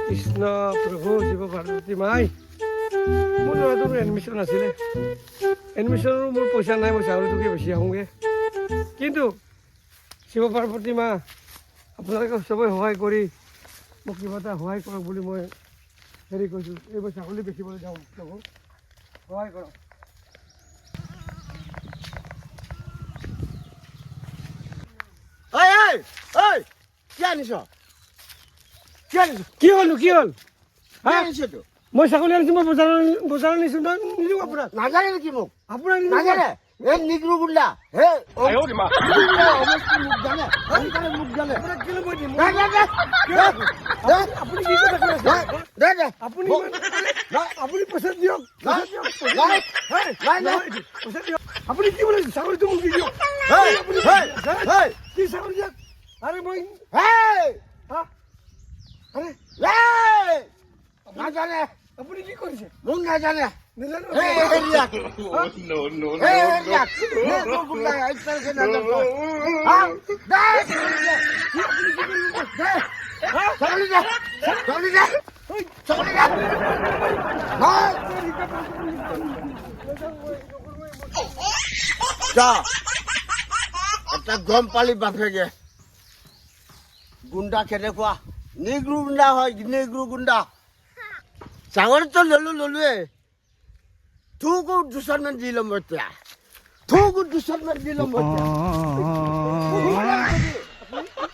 কৃষ্ণ প্ৰভু শিৱ পাৰ্বতী মাই মোৰ ল'ৰাটোৰ এডমিশ্যন আছিলে এডমিশ্যনৰো মোৰ পইচা নাই মই চাউলটোকে বেছি আহোঁগৈ কিন্তু শিৱ পাৰ্বতী মা আপোনালোকে চবেই সহায় কৰি মোক কিবা এটা সহায় কৰক বুলি মই হেৰি কৈছোঁ এইবাৰ ছাগলী বেচিবলৈ যাওঁ প্ৰভু সহায় কৰক কি হ'ল মই ছাগলী আনিছোঁ মই বজাৰত নিছোঁ নিদিওঁ আপোনাক নাজানে নেকি মোক আপোনাক নাজানে এই নিগ্ৰো গুণ্ডা হে মুখ জানে মুখ জানে আপোনাক কেলৈ মই দিম আপুনি কি কথা কৈ আছে আপুনি আপুনি পইচা দিয়ক পইচা দিয়ক আপুনি কি বোলে ছাগলীটো মোক দি দিয়ক কি ছাগলী দিয়ক আৰে মই নাজানে আপুনি কি কৰিছে মোক নাজানে নাজানো এটা গম পালি বাপেকে গুণ্ডা কেনেকুৱা নিগ্ৰো গুণ্ডা হয় নিগ্ৰো গুণ্ডা ছাগলীটো ললোৱে তোকো দুশমান দি ল'ম এতিয়া তোকো দুশমান দি ল'ম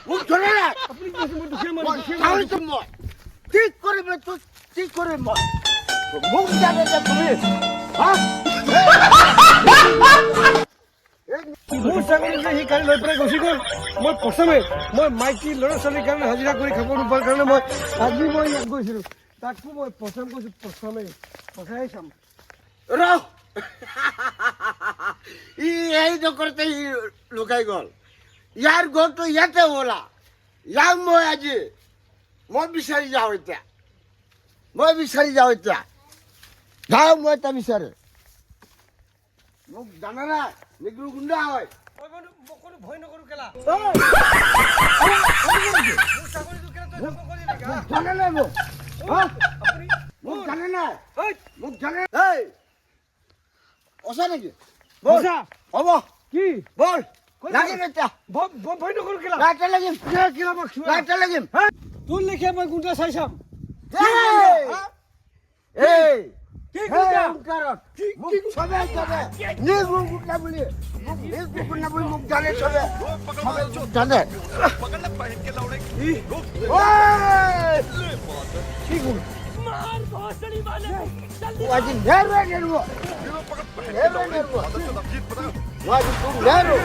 মোক ধৰে নাই ছাগলীটো মই ঠিক কৰিম তোক ঠিক কৰিম মই মোক জানে যে তুমি মোৰ ছাগলী যে সি কালি লৈ পেলাই গুচি গ'ল মই প্ৰথমে মই মাইকী ল'ৰা ছোৱালীৰ কাৰণে হাজিৰা কৰি খাব নোপোৱাৰ কাৰণে মই আজি মই ইয়াত গৈছিলোঁ তাকো মই প্ৰথম কৈছোঁ প্ৰথমে পঠাই চাম ৰহ এই নকৰোঁতে সি লুকাই গ'ল ইয়াৰ গ'লটো ইয়াতে ওলা ইয়াক মই আজি মই বিচাৰি যাওঁ এতিয়া যাওঁ মই এটা বিচাৰে মোক জানা নাই নিগ্ৰো গুণ্ডা হয় ভয় নকৰোঁ কেলা জানে নাই মোক মোক জানে নাই মোক জানে অচা নেকি হ'ব কি বল লাগিম এতিয়া ভয় নকৰোঁ কেলা লাইটা লাগিম কেলা মোক লাইটা লাগিম তোৰ লেখীয়া মই গুণ্ডা চাই চাম এই কি গুণ্ডা মোক চবে জানে নিগ্ৰো গুণ্ডা বুলি নিগ্ৰো গুণ্ডা বুলি মোক জানে চবে জানে কি গুণ আজি নেৰু আজি তোক নেৰু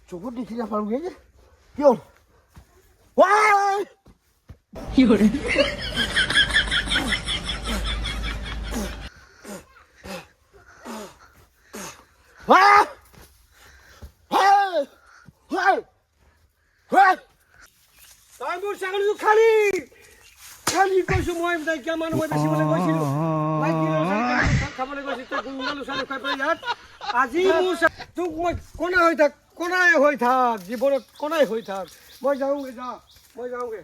চকুত দেখি নাপালোগে যে কি হ'ল কি হল তই মোৰ ছাগলীটো খালি কৈছোঁ মই নাইকিয়া মানুহ মই বেচিবলৈ গৈছিলোঁ খাবলৈ গৈছিলোঁ তই গুণ্ডা লুচালি খুৱাই পেলাই ইয়াত আজি মোৰ তোক মই কণাই হৈ থাক জীৱনত কণাই হৈ থাক মই যাওঁগৈ